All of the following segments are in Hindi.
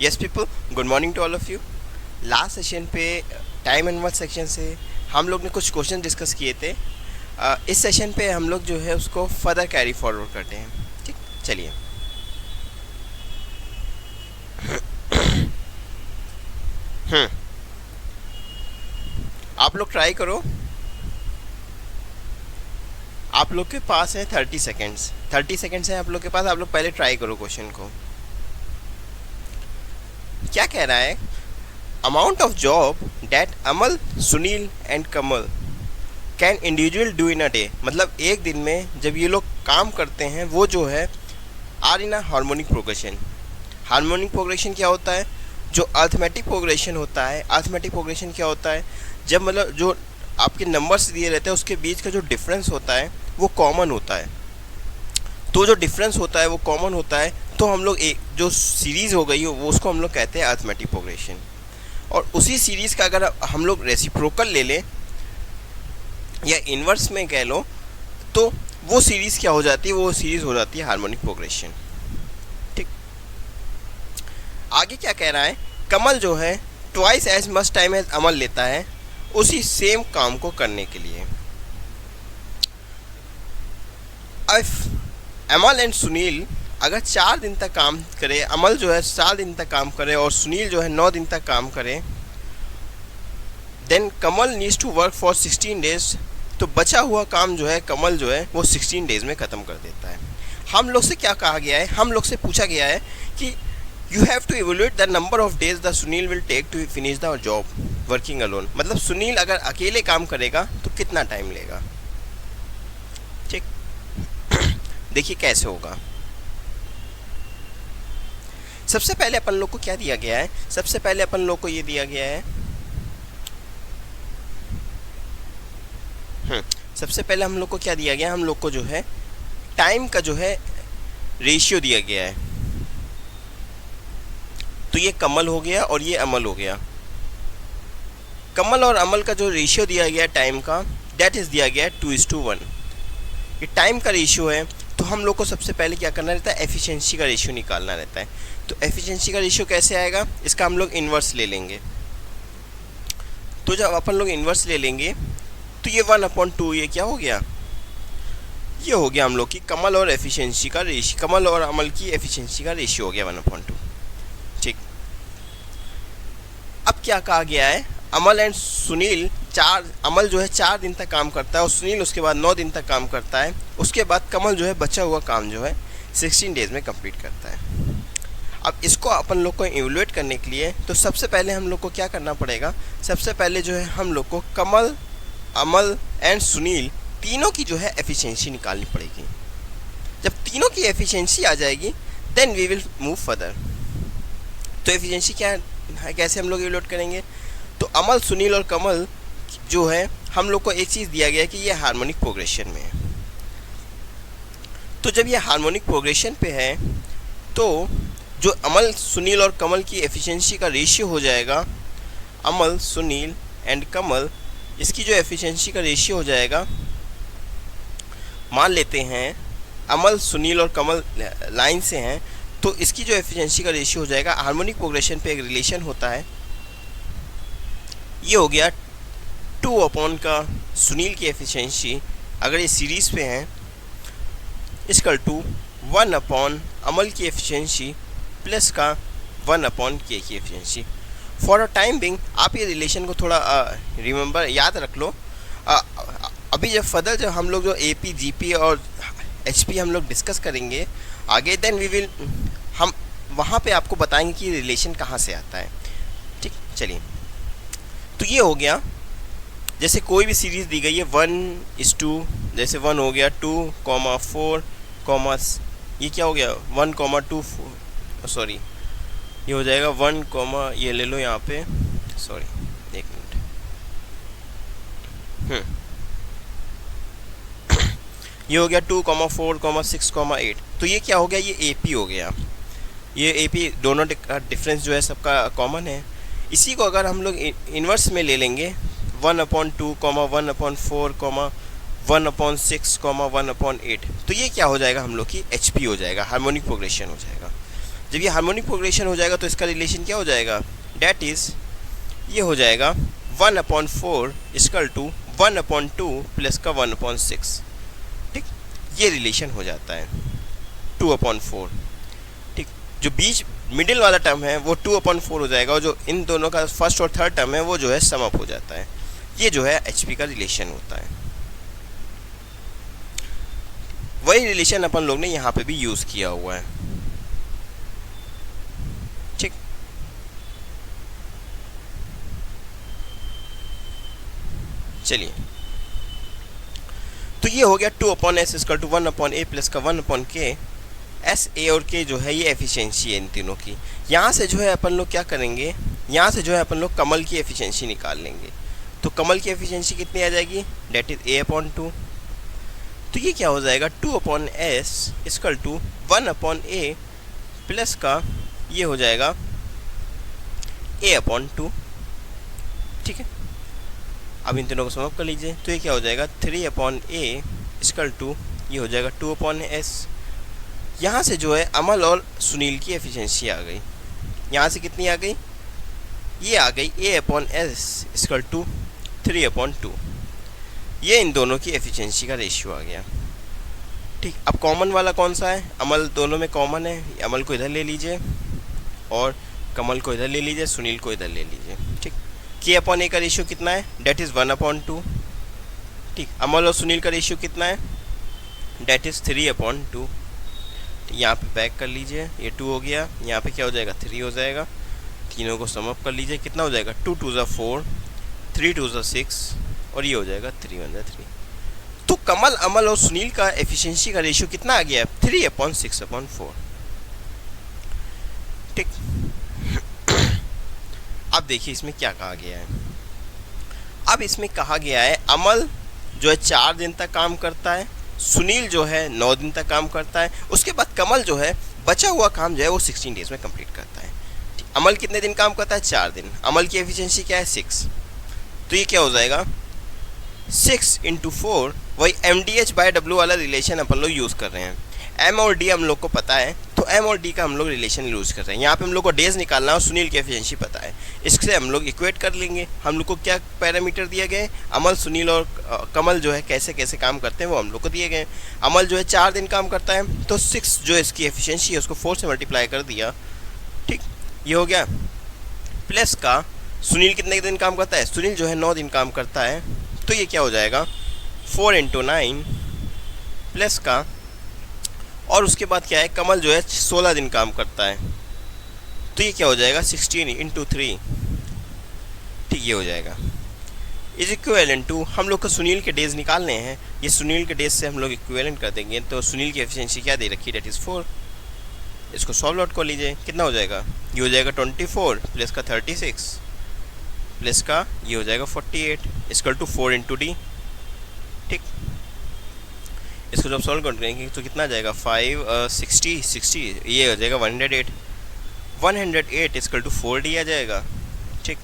Yes people, good morning to all of you. Last session पे टाइम एंड वर्क सेक्शन से हम लोग ने कुछ क्वेश्चन डिस्कस किए थे। इस सेशन पे हम लोग जो है उसको फर्दर कैरी फॉरवर्ड करते हैं। ठीक, चलिए। आप लोग ट्राई करो। आप लोग के पास है 30 सेकेंड्स। 30 सेकेंड्स है आप लोग के पास। आप लोग पहले ट्राई करो क्वेश्चन को। क्या कह रहा है? Amount of job that Amal, Sunil and Kamal can individual do in a day. मतलब एक दिन में जब ये लोग काम करते हैं वो जो है are in a harmonic progression. Harmonic progression क्या होता है? जो अर्थमेटिक प्रोग्रेशन होता है, अर्थमेटिक प्रोग्रेशन क्या होता है? जब मतलब जो आपके नंबर्स दिए रहते हैं उसके बीच का जो डिफरेंस होता है वो कॉमन होता है। तो जो डिफरेंस होता है वो कॉमन होता है, तो हम लोग एक जो सीरीज़ हो गई वो उसको हम लोग कहते हैं अर्थमेटिक प्रोग्रेशन। और उसी सीरीज़ का अगर हम लोग रेसिप्रोकल ले लें या इन्वर्स में कह लो तो वो सीरीज़ क्या हो जाती है? वो सीरीज़ हो जाती है हार्मोनिक प्रोग्रेशन। ठीक, आगे क्या कह रहा है? कमल जो है twice as much time as Amal लेता है उसी सेम काम को करने के लिए। इफ अमल एंड सुनील अगर 4 दिन तक काम करे, अमल जो है 4 दिन तक काम करे और सुनील जो है 9 दिन तक काम करे, then Kamal needs to work for 16 days. तो बचा हुआ काम जो है कमल जो है वो 16 डेज में ख़त्म कर देता है। हम लोग से क्या कहा गया है? हम लोग से पूछा गया है कि you have to evaluate the number of days the Sunil will take to finish the job working alone. मतलब सुनील अगर अकेले काम करेगा तो कितना टाइम लेगा। ठीक, देखिए कैसे होगा। सबसे पहले अपन लोग को क्या दिया गया है? सबसे पहले अपन लोग को ये दिया गया है, सबसे पहले हम लोग को क्या दिया गया? हम लोग को जो है टाइम का जो है रेशियो दिया गया है। तो ये कमल हो गया और ये अमल हो गया। कमल और अमल का जो रेशियो दिया गया टाइम का, डेट इज दिया गया 2:1। ये टाइम का रेशियो है। तो हम लोग को सबसे पहले क्या करना रहता है? एफिशिएंसी का रेशियो निकालना रहता है। तो एफिशिएंसी का रेशियो कैसे आएगा? इसका हम लोग इन्वर्स ले लेंगे। तो जब अपन लोग इन्वर्स ले लेंगे तो ये 1/2 ये क्या हो गया? ये हो गया हम लोग की कमल और एफिशिएंसी का रेशियो, कमल और अमल की एफिशिएंसी का रेशियो हो गया 1/2। ठीक, अब क्या कहा गया है? अमल एंड सुनील अमल जो है 4 दिन तक काम करता है और सुनील उसके बाद 9 दिन तक काम करता है। उसके बाद कमल जो है बचा हुआ काम जो है 16 डेज में कंप्लीट करता है। अब इसको अपन लोग को इवेल्युएट करने के लिए तो सबसे पहले हम लोग को क्या करना पड़ेगा? सबसे पहले जो है हम लोग को कमल, अमल एंड सुनील तीनों की जो है एफिशिएंसी निकालनी पड़ेगी। जब तीनों की एफिशिएंसी आ जाएगी then we will move further. तो एफिशिएंसी क्या है, कैसे हम लोग इवेल्युएट करेंगे? तो अमल, सुनील और कमल जो है हम लोग को एक चीज़ दिया गया है कि ये हार्मोनिक प्रोग्रेशन में है। तो जब ये हार्मोनिक प्रोग्रेशन पे है तो जो अमल, सुनील और कमल की एफिशिएंसी का रेशियो हो जाएगा, अमल, सुनील एंड कमल, इसकी जो एफिशिएंसी का रेशियो हो जाएगा, मान लेते हैं अमल, सुनील और कमल लाइन से हैं तो इसकी जो एफिशिएंसी का रेशियो हो जाएगा, हार्मोनिक प्रोग्रेशन पे एक रिलेशन होता है, ये हो गया 2 का सुनील की एफिशिएंसी अगर ये सीरीज़ पे हैं इसकल टू 1 अमल की एफिशिएंसी प्लस का 1 के की efficiency. For a time being आप ये रिलेशन को थोड़ा रिमेंबर याद रख लो। अभी जब फर्दर जब हम लोग जो AP, GP और HP हम लोग डिस्कस करेंगे आगे, देन वी विल हम वहाँ पे आपको बताएंगे कि रिलेशन कहाँ से आता है। ठीक, चलिए। तो ये हो गया, जैसे कोई भी सीरीज़ दी गई है 1:2, जैसे 1 हो गया, 2, 4, ये क्या हो गया 1, 2, सॉरी ये हो जाएगा 1, ये ले लो यहाँ पे, सॉरी एक मिनट, ये हो गया 2, 4, 6, 8। तो ये क्या हो गया? ये AP हो गया। ये AP दोनों डिफरेंस जो है सबका कॉमन है। इसी को अगर हम लोग इन्वर्स में ले लेंगे 1/2, 1/4, 1/6, 1/8, तो ये क्या हो जाएगा? हम लोग की HP हो जाएगा, हार्मोनिक प्रोग्रेशन हो जाएगा। जब ये हार्मोनिक प्रोग्रेशन हो जाएगा तो इसका रिलेशन क्या हो जाएगा, डैट इज़ ये हो जाएगा 1/4 इक्वल टू 1/2 प्लस का 1/6। ठीक, ये रिलेशन हो जाता है 2/4। ठीक, जो बीच मिडिल वाला टर्म है वो 2/4 हो जाएगा, और जो इन दोनों का फर्स्ट और थर्ड टर्म है वो जो है सम अप हो जाता है। ये जो है HP का रिलेशन होता है। वही रिलेशन अपन लोग ने यहाँ पे भी यूज़ किया हुआ है। ठीक, चलिए, तो ये हो गया 2/s equal to 1/a plus का 1/k। एस, ए और के जो है ये एफिशिएंसी है इन तीनों की। यहाँ से जो है अपन लोग क्या करेंगे, यहाँ से जो है अपन लोग कमल की एफिशिएंसी निकाल लेंगे। तो कमल की एफिशिएंसी कितनी आ जाएगी, डेट इज A/2। तो ये क्या हो जाएगा 2/s equal to 1/a plus का ये हो जाएगा A/2। ठीक है, अब इन तीनों को सम अप कर लीजिए। तो ये क्या हो जाएगा 3/a इक्वल टू ये हो जाएगा 2/s। यहाँ से जो है अमल और सुनील की एफिशिएंसी आ गई। यहाँ से कितनी आ गई, ये आ गई A/s इक्वल टू 3/2। ये इन दोनों की एफिशिएंसी का रेशियो आ गया। ठीक, अब कॉमन वाला कौन सा है, अमल दोनों में कॉमन है। अमल को इधर ले लीजिए और कमल को इधर ले लीजिए, सुनील को इधर ले लीजिए। ठीक, K/A का रेशियो कितना है, डेट इज़ 1/2। ठीक, अमल और सुनील का रेशियो कितना है, डेट इज़ 3/2। यहाँ पे बैक कर लीजिए, ये 2 हो गया, यहाँ पे क्या हो जाएगा 3 हो जाएगा। तीनों को सम अप कर लीजिए, कितना हो जाएगा 2 2 4, 3 2 6, और ये हो जाएगा 3 1 3। तो कमल, अमल और सुनील का एफिशिएंसी का रेशियो कितना आ गया है, 3/6/4। ठीक, अब देखिए इसमें क्या कहा गया है। अब इसमें कहा गया है अमल जो है 4 दिन तक काम करता है, सुनील जो है 9 दिन तक काम करता है, उसके बाद कमल जो है बचा हुआ काम जो है वो 16 डेज में कंप्लीट करता है। अमल कितने दिन काम करता है, 4 दिन। अमल की एफिशिएंसी क्या है 6। तो ये क्या हो जाएगा 6 × 4, वही MDH/W वाला रिलेशन अपन लोग यूज़ कर रहे हैं। M और D हम लोग को पता है, तो M और D का हम लोग रिलेशन यूज़ कर रहे हैं। यहाँ पे हम लोग को डेज निकालना है और सुनील की एफिशिएंसी पता है, इससे हम लोग इक्वेट कर लेंगे। हम लोग को क्या पैरामीटर दिए गए, अमल, सुनील और कमल जो है कैसे कैसे काम करते हैं वो हम लोग को दिए गए। अमल जो है 4 दिन काम करता है, तो 6 जो इसकी एफिशिएंसी है उसको 4 से मल्टीप्लाई कर दिया। ठीक, ये हो गया। प्लस का सुनील कितने दिन काम करता है, सुनील जो है 9 दिन काम करता है, तो ये क्या हो जाएगा 4 × 9 प्लस का, और उसके बाद क्या है कमल जो है 16 दिन काम करता है, तो ये क्या हो जाएगा 16 × 3। ठीक, ये हो जाएगा इज इक्विवेलेंट टू, हम लोग को सुनील के डेज निकालने हैं, ये सुनील के डेज से हम लोग इक्विवेलेंट कर देंगे। तो सुनील की एफिशिएंसी क्या दे रखी है, डेट इज़ 4। इसको सॉल्व आउट कर लीजिए, कितना हो जाएगा, ये हो जाएगा 24 प्लस का 36 प्लस का ये हो जाएगा 48 इक्वल टू 4 × D। ठीक, इसको जब सॉल्व करेंगे तो कितना आ जाएगा 60 ये हो जाएगा 108 इक्वल टू 4D आ जाएगा। ठीक,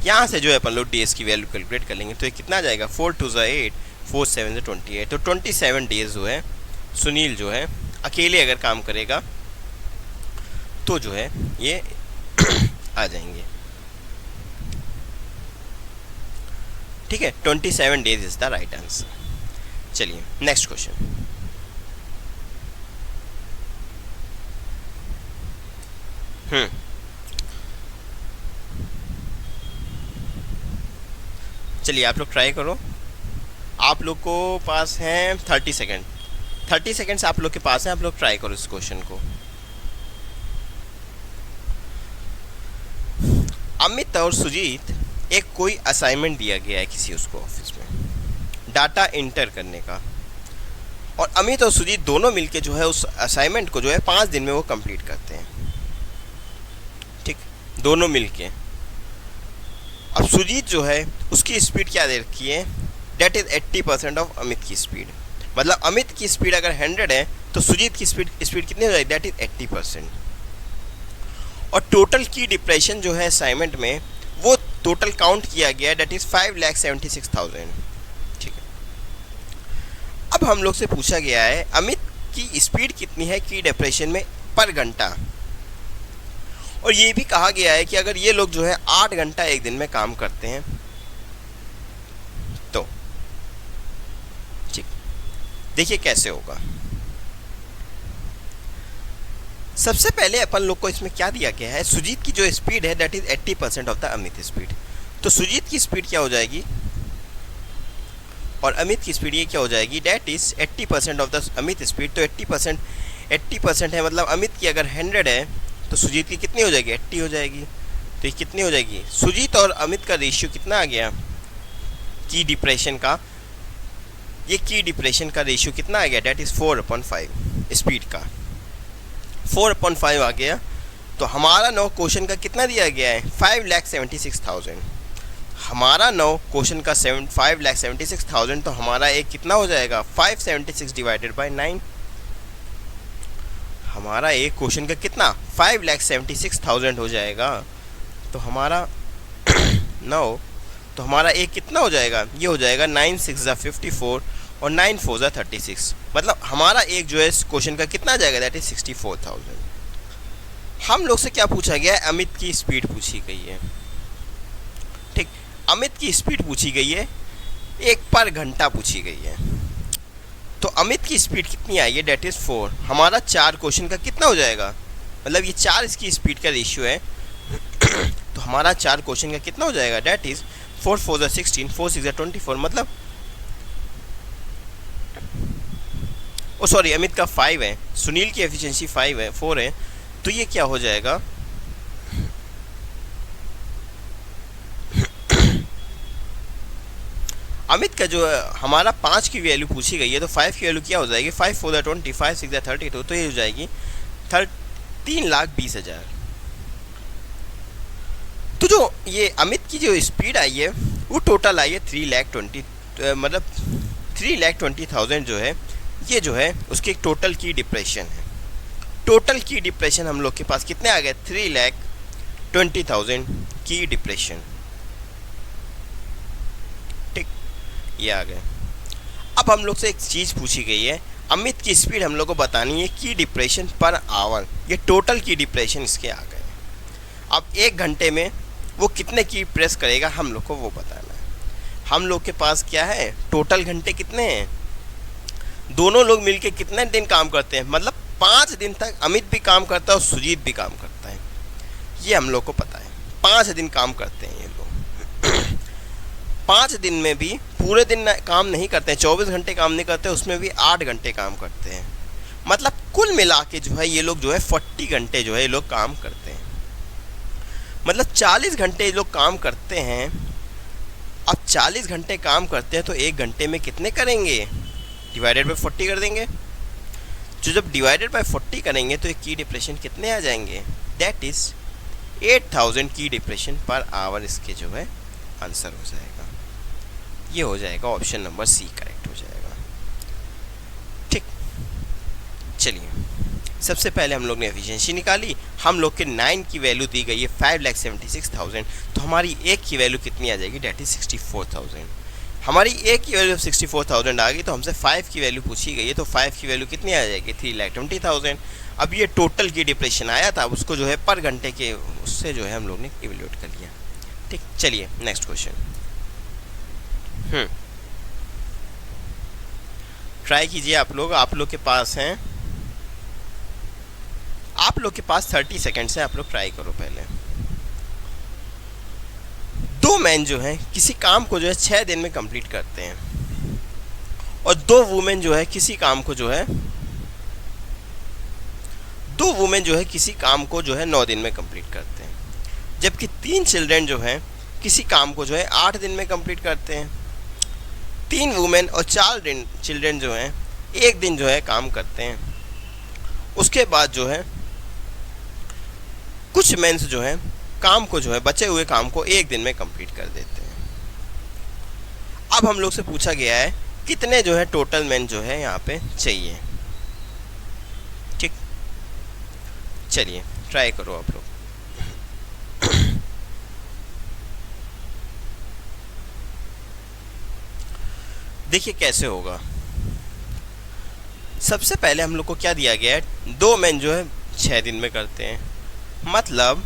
यहाँ से जो है अपन लोग डेज की वैल्यू कैलकुलेट कर लेंगे, तो ये कितना आ जाएगा 4 2 8, 4 7 28। तो 27 डेज जो है सुनील जो है अकेले अगर काम करेगा तो जो है ये आ जाएंगे। ठीक है, 27 days is the right answer. चलिए नेक्स्ट क्वेश्चन। चलिए आप लोग ट्राई करो। आप लोग को पास हैं 30 सेकेंड। 30 सेकेंड्स आप लोग के पास हैं, आप लोग ट्राई करो इस क्वेश्चन को। अमित और सुजीत एक कोई असाइनमेंट दिया गया है किसी उसको ऑफिस में डाटा इंटर करने का, और अमित और सुजीत दोनों मिलके जो है उस असाइनमेंट को जो है 5 दिन में वो कंप्लीट करते हैं। ठीक, दोनों मिलके। अब सुजीत जो है उसकी स्पीड क्या दे रखी है, डेट इज 80% ऑफ अमित की स्पीड। मतलब अमित की स्पीड अगर 100 है तो सुजीत की स्पीड कितनी हो जाएगी, डेट इज 80%। और टोटल की डिप्रेशन जो है असाइनमेंट में वो टोटल काउंट किया गया है, डेट इज 5,76,000। ठीक है, अब हम लोग से पूछा गया है अमित की स्पीड कितनी है की डिप्रेशन में पर घंटा। और ये भी कहा गया है कि अगर ये लोग जो है 8 घंटा एक दिन में काम करते हैं तो ठीक, देखिए कैसे होगा। सबसे पहले अपन लोग को इसमें क्या दिया गया है, सुजीत की जो स्पीड है that is 80% of the Amit speed. तो सुजीत की स्पीड क्या हो जाएगी और अमित की स्पीड ये क्या हो जाएगी, that is 80% of the Amit speed. तो 80% है, मतलब अमित की अगर 100 है तो सुजीत की कितनी हो जाएगी, 80 हो जाएगी। तो ये कितनी हो जाएगी, सुजीत और अमित का रेशियो कितना आ गया, की डिप्रेशन का, ये की डिप्रेशन का रेशियो कितना आ गया, दैट इज 4/5 स्पीड का, 4/5 आ गया। तो हमारा 9 क्वेश्चन का कितना दिया गया है, 5,76,000। हमारा 9 क्वेश्चन का 5,76,000, तो हमारा एक कितना हो जाएगा, 576 डिवाइडेड बाई 9। हमारा एक क्वेश्चन का कितना 5,76,000 हो जाएगा। तो हमारा 9, तो हमारा एक कितना हो जाएगा, ये हो जाएगा 9 6 54 और 9 4 36। मतलब हमारा एक जो है क्वेश्चन का कितना आ जाएगा, दैट इज 64,000। हम लोग से क्या पूछा गया है, अमित की स्पीड पूछी गई है। ठीक, अमित की स्पीड पूछी गई है, एक पर घंटा पूछी गई है। तो अमित की स्पीड कितनी आई है, डेट इज 4। हमारा 4 क्वेश्चन का कितना हो जाएगा, मतलब ये 4 इसकी स्पीड का रेशियो है। तो हमारा 4 क्वेश्चन का कितना हो जाएगा, डेट इज 4 4 16 4 6 24। मतलब ओ सॉरी, अमित का 5 है, सुनील की एफिशिएंसी 5 है, 4 है। तो ये क्या हो जाएगा, अमित का जो हमारा 5 की वैल्यू पूछी गई है, तो 5 की वैल्यू क्या हो जाएगी, 5 4 20 5 6 32। तो ये हो जाएगी 3,20,000। तो जो ये अमित की जो स्पीड आई है वो टोटल आई है 3,20,000, मतलब 3,20,000 जो है, ये जो है उसकी टोटल की डिप्रेशन है। टोटल की डिप्रेशन हम लोग के पास कितने आ गए, 3,20,000 की डिप्रेशन। ठीक, ये आ गए। अब हम लोग से एक चीज़ पूछी गई है, अमित की स्पीड हम लोग को बतानी है की डिप्रेशन पर आवर। ये टोटल की डिप्रेशन इसके आ गए। अब 1 घंटे में वो कितने की प्रेस करेगा हम लोग को वो बताना है। हम लोग के पास क्या है, टोटल घंटे कितने हैं, दोनों लोग मिलके कितने दिन काम करते हैं, मतलब 5 दिन तक अमित भी काम करता है और सुजीत भी काम करता है, ये हम लोग को पता है। 5 दिन काम करते हैं ये लोग। 5 दिन में भी पूरे दिन काम नहीं करते हैं, 24 घंटे काम नहीं करते, उसमें भी 8 घंटे काम करते हैं। मतलब कुल मिला के जो है ये लोग जो है 40 घंटे जो है ये लोग काम करते हैं। मतलब 40 घंटे ये लोग काम करते हैं। अब 40 घंटे काम करते हैं तो 1 घंटे में कितने करेंगे, डिवाइडेड बाई 40 कर देंगे। जो जब डिवाइडेड बाई 40 करेंगे तो एक की डिप्रेशन कितने आ जाएंगे, दैट इज 8,000 की डिप्रेशन पर आवर। इसके जो है आंसर हो जाएगा, ये हो जाएगा ऑप्शन नंबर सी करेक्ट हो जाएगा। ठीक, चलिए सबसे पहले हम लोग ने एफिशिएंसी निकाली। हम लोग के 9 की वैल्यू दी गई है 5,76,000। तो हमारी एक की वैल्यू कितनी आ जाएगी, डेट इज 64,000। हमारी एक की वैल्यू 64,000 आ गई, तो हमसे 5 की वैल्यू पूछी गई है, तो 5 की वैल्यू कितनी आ जाएगी, 3,20,000। अब ये टोटल की डिप्रेशन आया था, उसको जो है पर घंटे के उससे जो है हम लोग ने इवेल्यूएट कर लिया। ठीक, चलिए नेक्स्ट क्वेश्चन। ट्राई कीजिए आप लोग के पास हैं, आप लोग के पास 30 सेकेंड्स है, आप लोग ट्राई करो पहले। 2 मैन जो है किसी काम को जो है 6 दिन में कंप्लीट करते हैं और 2 वुमेन जो है किसी काम को जो है 9 दिन में कंप्लीट करते हैं। जबकि 3 चिल्ड्रन जो है किसी काम को जो है 8 दिन में कंप्लीट करते हैं। 3 वुमेन और 4 चिल्ड्रन जो हैं 1 दिन जो है काम करते हैं। उसके बाद जो है कुछ मेंस जो है काम को जो है बचे हुए काम को 1 दिन में कंप्लीट कर देते हैं। अब हम लोग से पूछा गया है कितने जो है टोटल मेन जो है यहाँ पे चाहिए। ठीक, चलिए ट्राई करो आप लोग। देखिए कैसे होगा। सबसे पहले हम लोग को क्या दिया गया है, 2 मैन जो है 6 दिन में करते हैं, मतलब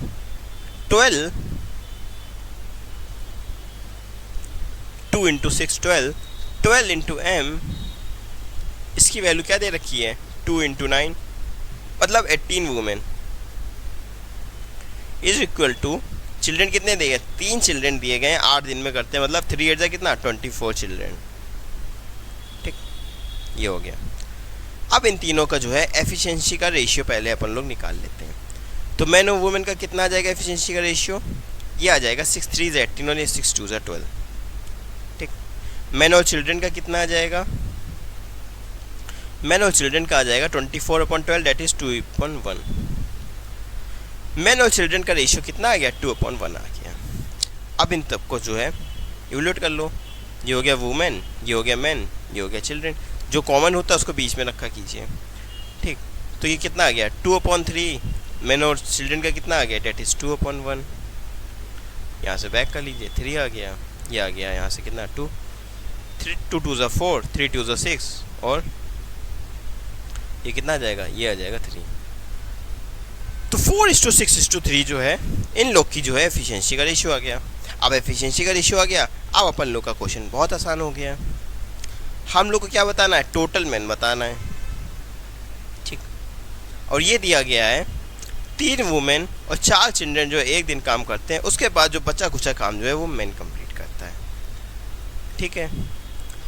12 2 इंटू 6 12, 12 इंटू m, इसकी वैल्यू क्या दे रखी है 2 इंटू 9, मतलब 18 women is equal to, children कितने दिए गए, 3 चिल्ड्रन दिए गए हैं, 8 दिन में करते हैं, मतलब 3 8 कितना 24 चिल्ड्रन। ठीक, ये हो गया। अब इन तीनों का जो है एफिशिएंसी का रेशियो पहले अपन लोग निकाल लेते हैं। तो मैन और वुमेन का कितना आ जाएगा एफिशिएंसी का रेशियो, ये आ जाएगा 6 3 18 और ये 6 2 12। ठीक, मैन और चिल्ड्रन का कितना आ जाएगा, मैन और चिल्ड्रन का आ जाएगा 24/12, दैट इज 2/1। मैन और चिल्ड्रन का रेशियो कितना आ गया 2/1 आ गया। अब इन तब को जो है इवल्यूट कर लो, ये हो गया वुमेन, ये हो गया मैन, ये हो गया चिल्ड्रन, जो कॉमन होता है उसको बीच में रखा कीजिए। ठीक, तो ये कितना आ गया 2/3, मैन और चिल्ड्रन का कितना आ गया, डेट इज 2/1। यहाँ से बैक कर लीजिए, 3 आ गया, ये आ गया यहाँ से कितना 2, 3 2 2 4, 3 2 6, और ये कितना आ जाएगा, ये आ जाएगा 3। तो 4:6:3 जो है इन लोग की जो है एफिशिएंसी का रेशियो आ गया। अब एफिशिएंसी का रेशियो आ गया, अब अपन लोग का क्वेश्चन बहुत आसान हो गया। हम लोग को क्या बताना है, टोटल मैन बताना है। ठीक, और ये दिया गया है 3 वुमेन और 4 चिल्ड्रन जो एक दिन काम करते हैं, उसके बाद जो बचा कुचा काम जो है वो मैन कंप्लीट करता है। ठीक है,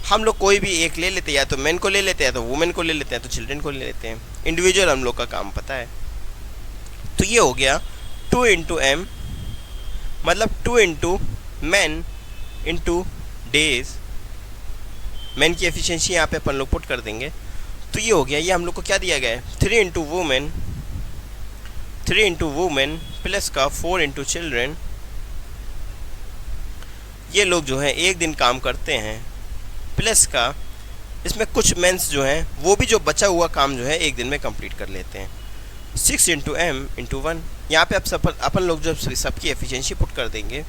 हम लोग कोई भी एक ले लेते हैं, या तो मैन को ले लेते हैं, तो वुमेन को ले लेते हैं, तो चिल्ड्रन को ले लेते हैं। इंडिविजुअल हम लोग का काम पता है। तो ये हो गया 2 इंटू एम, मतलब 2 into man into days, man की एफिशिएंसी यहाँ पे अपन लोग पुट कर देंगे। तो ये हो गया, ये हम लोग को क्या दिया गया है 3 इंटू वुमेन प्लस का 4 इंटू चिल्ड्रन। ये लोग जो है एक दिन काम करते हैं, प्लस का इसमें कुछ मेंस जो हैं वो भी जो बचा हुआ काम जो है एक दिन में कंप्लीट कर लेते हैं। 6 इंटू एम इंटू 1, यहाँ पे अब अपन लोग जब सबकी एफिशिएंसी पुट कर देंगे,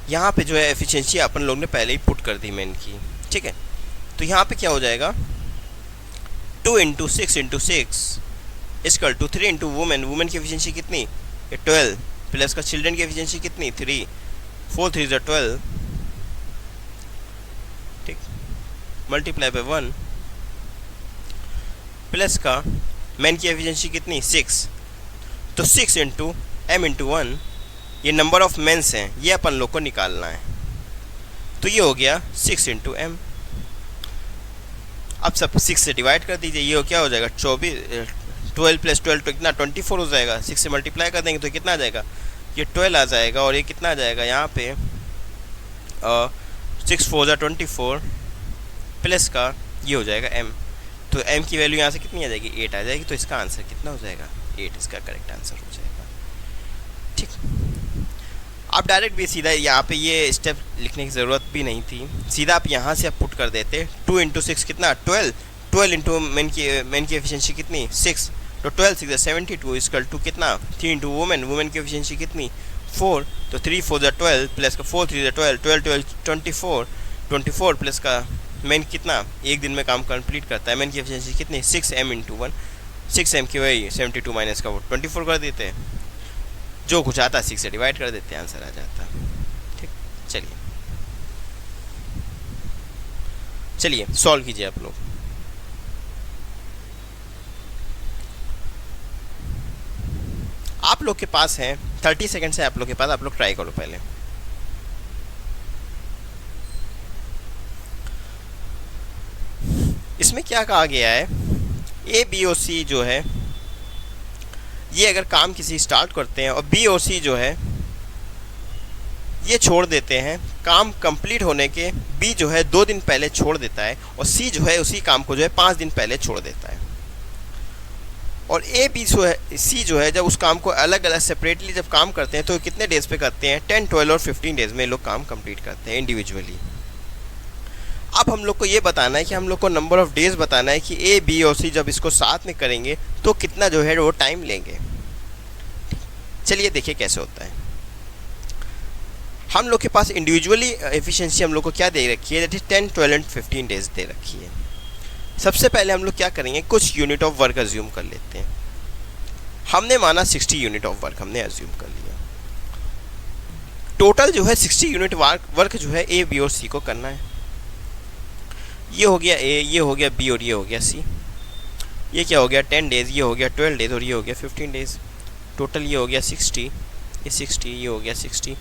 यहाँ पे जो है एफिशिएंसी अपन लोग ने पहले ही पुट कर दी मैन की। ठीक है, तो यहाँ पे क्या हो जाएगा 2 into 6 into 6 equal to 3 into women, women की एफिशिएंसी कितनी, ये 12, प्लस का चिल्ड्रन की एफिशिएंसी कितनी 3, 4 3 12, ठीक, मल्टीप्लाई बाय 1, प्लस का मैन की एफिशिएंसी कितनी 6, तो 6 इंटू एम इंटू 1, ये नंबर ऑफ मेंस हैं, ये अपन लोग को निकालना है। तो ये हो गया 6 इंटू एम। अब सब 6 से डिवाइड कर दीजिए, ये क्या हो जाएगा 24, 12 प्लस 12 तो कितना 24 हो जाएगा। 6 से मल्टीप्लाई कर देंगे तो कितना आ जाएगा, ये 12 आ जाएगा, और ये कितना आ जाएगा यहाँ पे 6 4 जा 24 प्लस का ये हो जाएगा m। तो m की वैल्यू यहाँ से कितनी आ जाएगी 8 आ जाएगी। तो इसका आंसर कितना हो जाएगा 8, इसका करेक्ट आंसर हो जाएगा। ठीक, आप डायरेक्ट भी सीधा यहाँ पे ये स्टेप लिखने की ज़रूरत भी नहीं थी, सीधा आप यहाँ से आप पुट कर देते। 2 इंटू 6 कितना 12, 12 इंटू मैन की एफिशिएंसी कितनी 6, तो 12 6 72 इक्वल टू कितना 3 इंटू वुमेन की एफिशिएंसी कितनी 4, तो 3 4 12 प्लस का 4 3 12 12 12 24 प्लस का मैन कितना एक दिन में काम कंप्लीट करता है, मैन की एफिशिएंसी कितनी 6 m इंटू 1, 6 m की वही 72 माइनस का वो 24 कर देते हैं, जो कुछ आता है 6 से डिवाइड कर देते हैं, आंसर आ जाता। ठीक, चलिए सॉल्व कीजिए आप लोग। आप लोग के पास है 30 सेकंड से आप लोग के पास, आप लोग ट्राई करो पहले। इसमें क्या कहा गया है, ए बी और सी जो है ये अगर काम किसी स्टार्ट करते हैं और बी और सी जो है ये छोड़ देते हैं, काम कंप्लीट होने के बी जो है 2 दिन पहले छोड़ देता है और सी जो है उसी काम को जो है 5 दिन पहले छोड़ देता है। और ए बी जो है सी जो है जब उस काम को अलग अलग सेपरेटली जब काम करते हैं तो कितने डेज पे करते हैं 10 12 और 15 डेज में लोग काम कंप्लीट करते हैं इंडिविजुअली। अब हम लोग को ये बताना है कि हम लोग को नंबर ऑफ डेज बताना है कि ए बी और सी जब इसको साथ में करेंगे तो कितना जो है वो टाइम लेंगे। चलिए देखिए कैसे होता है। हम लोग के पास इंडिविजुअली एफिशिएंसी हम लोग को क्या दे रखी है, दैट इज 10, 12 एंड 15 डेज दे रखी है। सबसे पहले हम लोग क्या करेंगे, कुछ यूनिट ऑफ वर्क अज्यूम कर लेते हैं। हमने माना 60 यूनिट ऑफ वर्क हमने अज्यूम कर लिया। टोटल जो है 60 यूनिट वर्क जो है ए, बी और सी को करना है। ये हो गया ए, ये हो गया बी और ये हो गया सी। ये क्या हो गया 10 डेज, ये हो गया 12 डेज और ये हो गया 15 डेज। टोटल ये हो गया 60, ये 60, ये हो गया 60,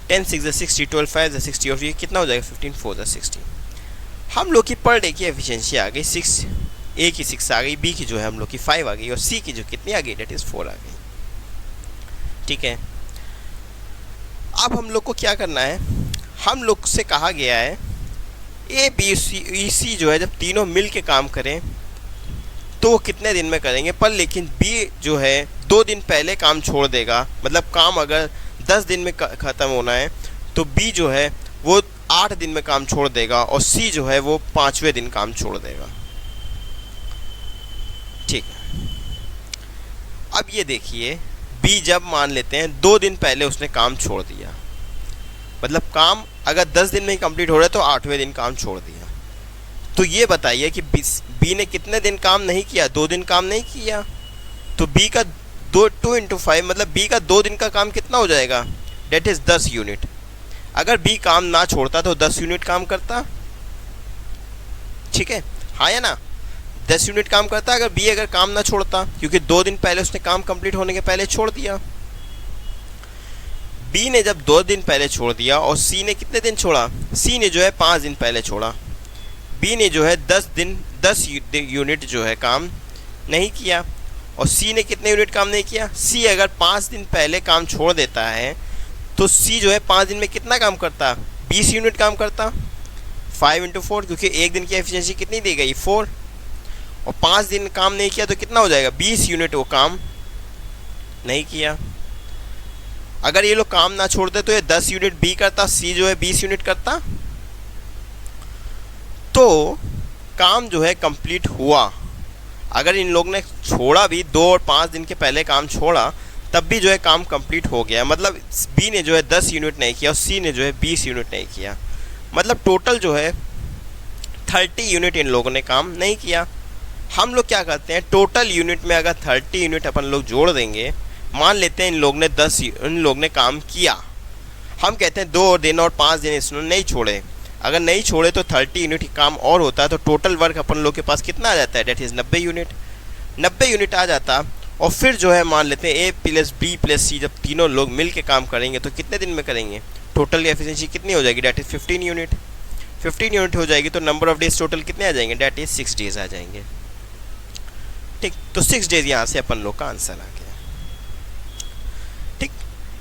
10 6 60, 12 5 60 और ये कितना हो जाएगा 15 4 60। हम लोग की पर डे की एफिशिएंसी आ गई 6, ए की 6 आ गई, बी की जो है हम लोग की 5 आ गई और सी की जो कितनी आ गई डेट इज़ 4 आ गई। ठीक है, अब हम लोग को क्या करना है, हम लोग से कहा गया है ए बी सी जो है जब तीनों मिल के काम करें तो वो कितने दिन में करेंगे, पर लेकिन बी जो है 2 दिन पहले काम छोड़ देगा। मतलब काम अगर 10 दिन में ख़त्म होना है तो बी जो है वो 8 दिन में काम छोड़ देगा और सी जो है वो 5वें दिन काम छोड़ देगा। ठीक है, अब ये देखिए बी जब मान लेते हैं 2 दिन पहले उसने काम छोड़ दिया, मतलब काम अगर 10 दिन में ही कंप्लीट हो रहा है तो 8वें दिन काम छोड़ दिया। तो ये बताइए कि बी ने कितने दिन काम नहीं किया, 2 दिन काम नहीं किया। तो बी का 2 × 5 मतलब बी का 2 दिन का काम कितना हो जाएगा, डेट इज़ 10 यूनिट। अगर बी काम ना छोड़ता तो 10 यूनिट काम करता। ठीक है, हाँ या ना, 10 यूनिट काम करता अगर बी अगर काम ना छोड़ता, क्योंकि 2 दिन पहले उसने काम कंप्लीट होने के पहले छोड़ दिया। बी ने जब 2 दिन पहले छोड़ दिया और सी ने कितने दिन छोड़ा, सी ने जो है 5 दिन पहले छोड़ा। बी ने जो है 10 यूनिट जो है काम नहीं किया और सी ने कितने यूनिट काम नहीं किया। सी अगर 5 दिन पहले काम छोड़ देता है तो सी जो है 5 दिन में कितना काम करता, 20 यूनिट काम करता। 5 × 4, क्योंकि एक दिन की एफिशिएंसी कितनी दी गई 4, और 5 दिन काम नहीं किया तो कितना हो जाएगा 20 यूनिट वो काम नहीं किया। अगर ये लोग काम ना छोड़ते तो ये 10 यूनिट बी करता, सी जो है 20 यूनिट करता। तो काम जो है कंप्लीट हुआ। अगर इन लोग ने छोड़ा भी 2 और 5 दिन के पहले काम छोड़ा तब भी जो है काम कंप्लीट हो गया। मतलब बी ने जो है 10 यूनिट नहीं किया और सी ने जो है 20 यूनिट नहीं किया। मतलब टोटल जो है 30 यूनिट इन लोगों ने काम नहीं किया। हम लोग क्या करते हैं, टोटल यूनिट में अगर 30 यूनिट अपन लोग जोड़ देंगे, मान लेते हैं इन लोग ने काम किया, हम कहते हैं 2 दिन और 5 दिन इसने नहीं छोड़े। अगर नहीं छोड़े तो 30 यूनिट काम और होता है, तो टोटल वर्क अपन लोग के पास कितना आ जाता है, डेट इज़ 90 यूनिट। 90 यूनिट आ जाता और फिर जो है मान लेते हैं ए प्लस बी प्लस सी जब तीनों लोग मिल के काम करेंगे तो कितने दिन में करेंगे, टोटल एफिशिएंसी कितनी हो जाएगी, डेट इज़ 15 यूनिट। 15 यूनिट हो जाएगी तो नंबर ऑफ डेज टोटल कितने आ जाएंगे, डेट इज़ 6 डेज आ जाएंगे। ठीक, तो 6 डेज यहाँ से अपन लोग का आंसर आ गया। ठीक,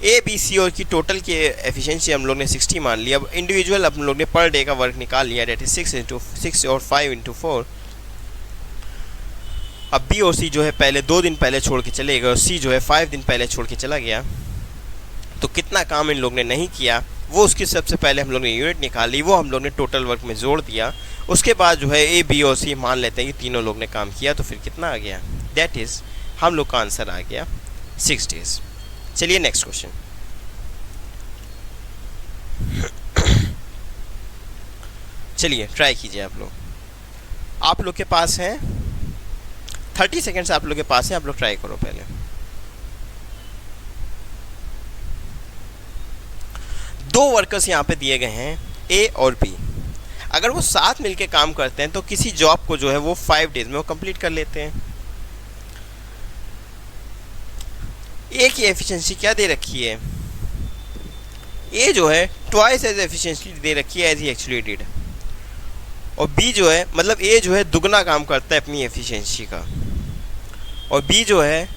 ए बी सी और की टोटल की एफिशिएंसी हम लोग ने 60 मान लिया। अब इंडिविजुअल अपन लोग ने पर डे का वर्क निकाल लिया, डेट इज 6 और 5 × 4। अब बी और सी जो है पहले 2 दिन पहले छोड़ के चले गए और सी जो है 5 दिन पहले छोड़ के चला गया। तो कितना काम इन लोग ने नहीं किया वो उसकी सबसे पहले हम लोग ने यूनिट निकाली, वो हम लोग ने टोटल वर्क में जोड़ दिया। उसके बाद जो है ए बी और सी मान लेते हैं कि तीनों लोग ने काम किया, तो फिर कितना आ गया, दैट इज़ हम लोग का आंसर आ गया 6 डेज। चलिए नेक्स्ट क्वेश्चन। चलिए ट्राई कीजिए आप लोग के पास है 30 सेकेंड्स आप लोग के पास है, आप लोग ट्राई करो पहले। दो वर्कर्स यहाँ पे दिए गए हैं ए और बी। अगर वो साथ मिलके काम करते हैं तो किसी जॉब को जो है वो 5 डेज में वो कंप्लीट कर लेते हैं। ए की एफिशिएंसी क्या दे रखी है, ए जो है ट्वाइस एज एफिशिएंसी दे रखी है एज ही एक्चुअली डिड, और बी जो है मतलब ए जो है दुगना काम करता है अपनी एफिशिएंसी का, और बी जो है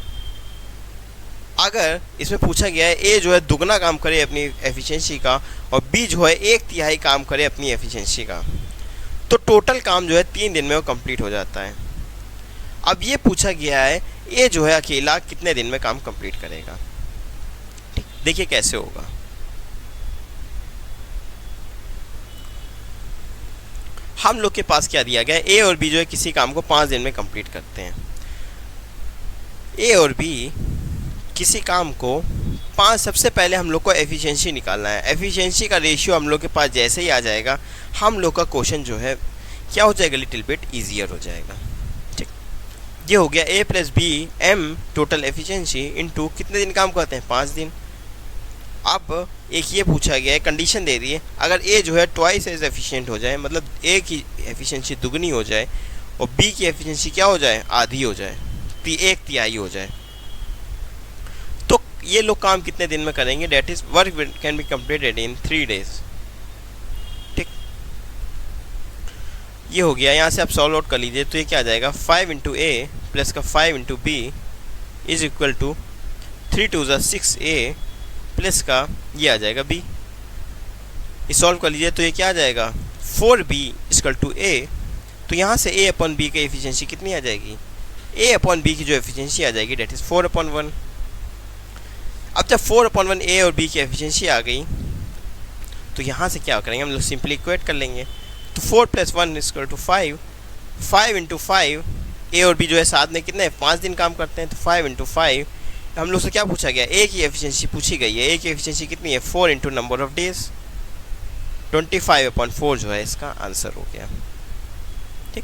अगर इसमें पूछा गया है ए जो है दुगना काम करे अपनी एफिशिएंसी का और बी जो है 1/3 काम करे अपनी एफिशिएंसी का, तो टोटल काम जो है 3 दिन में वो कंप्लीट हो जाता है। अब ये पूछा गया है ए जो है अकेला कितने दिन में काम कंप्लीट करेगा। देखिए कैसे होगा। हम लोग के पास क्या दिया गया है, ए और बी जो है किसी काम को 5 दिन में कंप्लीट करते हैं। ए और बी किसी काम को 5 सबसे पहले हम लोग को एफिशिएंसी निकालना है। एफिशिएंसी का रेशियो हम लोग के पास जैसे ही आ जाएगा, हम लोग का क्वेश्चन जो है क्या हो जाएगा, लिटिल बिट ईजियर हो जाएगा। ठीक, ये हो गया A plus B M total efficiency into कितने दिन काम करते हैं, 5 दिन। अब एक ये पूछा गया है, कंडीशन दे दी है, अगर ए जो है ट्वाइस एज एफिशिएंट हो जाए, मतलब ए की एफिशिएंसी दुगनी हो जाए और बी की एफिशिएंसी क्या हो जाए, आधी हो जाए, 1/3 हो जाए, तो ये लोग काम कितने दिन में करेंगे, that is work can be completed in 3 days. ठीक, ये हो गया। यहाँ से आप सॉल्व आउट कर लीजिए तो ये क्या आ जाएगा, 5 इंटू ए प्लस का 5 into B is equal to 3 2 6a plus का ये आ जाएगा b। ये सॉल्व कर लीजिए तो ये क्या आ जाएगा, 4b इक्वल टू a। तो यहाँ से a अपॉन b की एफिशिएंसी कितनी आ जाएगी, a अपॉन b की जो एफिशिएंसी आ जाएगी डेट इज 4/1। अब जब 4/1 a और b की एफिशिएंसी आ गई तो यहाँ से क्या करेंगे, हम लोग सिंपली इक्वेट कर लेंगे। तो 4 + 1 इक्वल टू 5, 5 इंटू 5, ए और बी जो है साथ में कितने 5 दिन काम करते हैं, तो 5 इंटू 5 हम लोग से क्या पूछा गया, ए की एफिशिएंसी पूछी गई है। ए की एफिशिएंसी कितनी है, 4 इंटू नंबर ऑफ डेज, 25/4 जो है इसका आंसर हो गया। ठीक,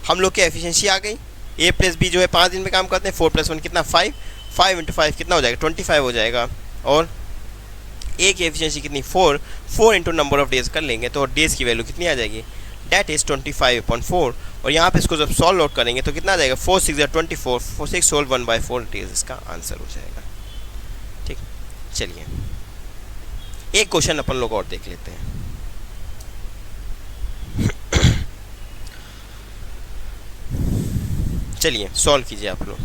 हम लोग की एफिशिएंसी आ गई। ए प्लस बी जो है 5 दिन में काम करते हैं, 4 + 1 कितना 5, 5 इंटू 5 कितना हो जाएगा 25 हो जाएगा। और ए की एफिशिएंसी कितनी 4, 4 इंटू नंबर ऑफ डेज कर लेंगे तो डेज की वैल्यू कितनी आ जाएगी, डेट इज 25/4। और यहाँ पे इसको जब सॉल्व आउट करेंगे तो कितना आ जाएगा, 4 6 24, 4 6 सोल्व 1/4 डेज इसका आंसर हो जाएगा। ठीक, चलिए एक क्वेश्चन अपन लोग और देख लेते हैं। चलिए सॉल्व कीजिए आप लोग,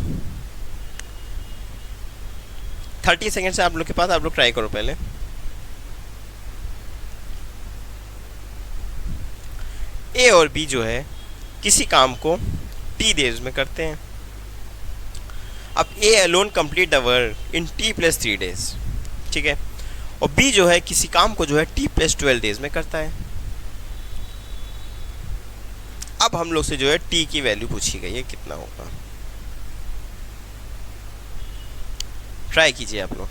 30 सेकेंड से आप लोग के पास, आप लोग ट्राई करो पहले। ए और बी जो है किसी काम को टी डेज में करते हैं। अब A alone complete the work in T + 3 days, ठीक है, और बी जो है किसी काम को जो है टी + 12 डेज में करता है। अब हम लोग से जो है टी की वैल्यू पूछी गई है, कितना होगा, ट्राई कीजिए आप लोग,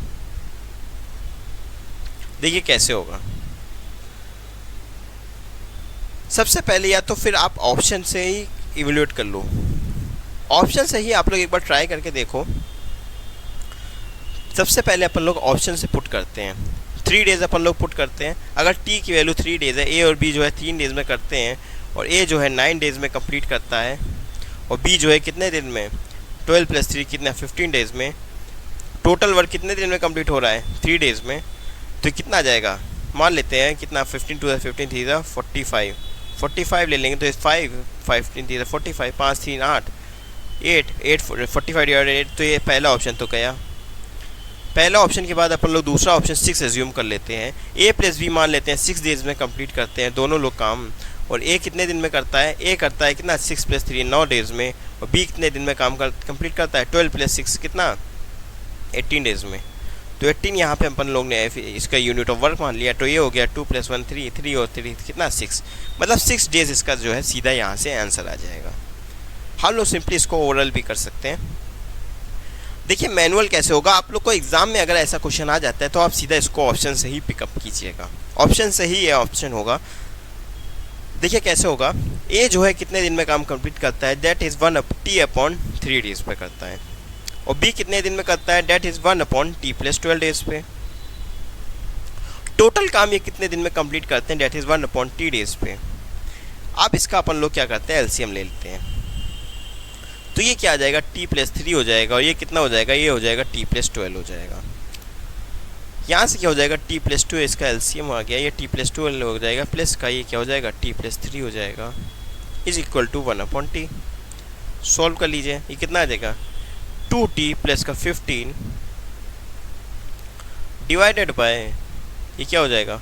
देखिए कैसे होगा। सबसे पहले या तो फिर आप ऑप्शन से ही इवेल्यूएट कर लो, ऑप्शन से ही आप लोग एक बार ट्राई करके देखो। सबसे पहले अपन लोग ऑप्शन से पुट करते हैं, 3 डेज अपन लोग पुट करते हैं। अगर टी की वैल्यू 3 डेज है, ए और बी जो है 3 डेज में करते हैं, और ए जो है 9 डेज में कंप्लीट करता है, और बी जो है कितने दिन में, 12 + 3 कितना 15 डेज में। टोटल वर्क कितने दिन में कंप्लीट हो रहा है, 3 डेज में। तो कितना आ जाएगा, मान लेते हैं कितना, 15 2 15 3 45, 45 ले लेंगे तो 5 15 3 45, 5 3 8 8 45 डिवाइडेड 8। तो ये पहला ऑप्शन तो गया। पहला ऑप्शन के बाद अपन लोग दूसरा ऑप्शन 6 एज्यूम कर लेते हैं। ए प्लस बी मान लेते हैं 6 डेज में कंप्लीट करते हैं दोनों लोग काम, और ए कितने दिन में करता है, ए करता है कितना 6 + 3 9 डेज में, और बी कितने दिन में काम कंप्लीट करता है 12 + 6 कितना 18 डेज में। तो 18 यहाँ पे अपन लोग ने इसका यूनिट ऑफ वर्क मान लिया, तो ये हो गया 2 + 1 3, 3 और 3 कितना 6, मतलब 6 डेज इसका जो है सीधा यहाँ से आंसर आ जाएगा। हम लोग सिंपली इसको ओरल भी कर सकते हैं। देखिए मैनुअल कैसे होगा, आप लोग को एग्जाम में अगर ऐसा क्वेश्चन आ जाता है तो आप सीधा इसको ऑप्शन से ही पिकअप कीजिएगा, ऑप्शन से ही ये ऑप्शन होगा। देखिए कैसे होगा, ए जो है कितने दिन में काम कंप्लीट करता है, दैट इज़ 1/t/3 डेज पे करता है, और बी कितने दिन में करता है, दैट इज़ 1/t + 12 डेज पे। टोटल काम ये कितने दिन में कंप्लीट करते हैं, दैट इज़ 1/t डेज पे। अब इसका अपन लोग क्या करते हैं, एलसीएम ले लेते हैं। तो ये क्या आ जाएगा, t + 3 हो जाएगा, और ये कितना हो जाएगा, ये हो जाएगा t + 12 हो जाएगा। यहाँ से क्या हो जाएगा, t + 2 इसका एलसीएम आ गया, ये t + 12 हो जाएगा, प्लस का ये क्या हो जाएगा t + 3 हो जाएगा, is equal to 1/t। Solve कर लीजिए, ये कितना आ जाएगा 2t प्लस का 15 डिवाइडेड बाय ये क्या हो जाएगा,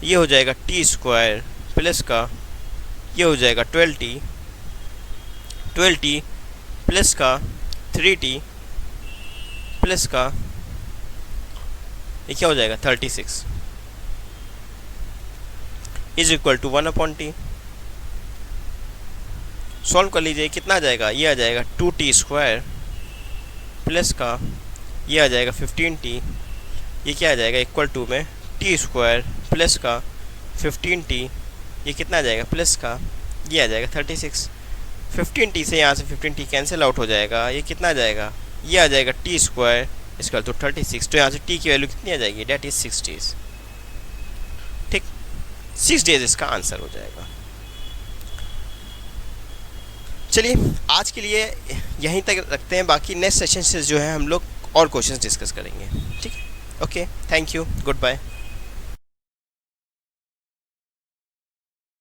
ये हो जाएगा t² प्लस का ये हो जाएगा 12t प्लस का 3t प्लस का ये क्या हो जाएगा 36 is equal to 1/t। Solve कर लीजिए, कितना आ जाएगा, ये आ जाएगा 2t² प्लस का ये आ जाएगा 15t ये क्या आ जाएगा, इक्वल टू में टी स्क्वायर प्लस का 15t, ये कितना आ जाएगा प्लस का, ये आ जाएगा 36। 15t से यहाँ से 15t कैंसिल आउट हो जाएगा, ये कितना आ जाएगा, ये आ जाएगा टी स्क्वायर इसका तो 36। तो यहाँ से t की वैल्यू कितनी आ जाएगी, डेट इज 6 डेज। ठीक, 6 डेज इसका आंसर हो जाएगा। चलिए आज के लिए यहीं तक रखते हैं, बाकी नेक्स्ट सेशन से जो है हम लोग और क्वेश्चंस डिस्कस करेंगे। ठीक है, okay, thank you, good bye.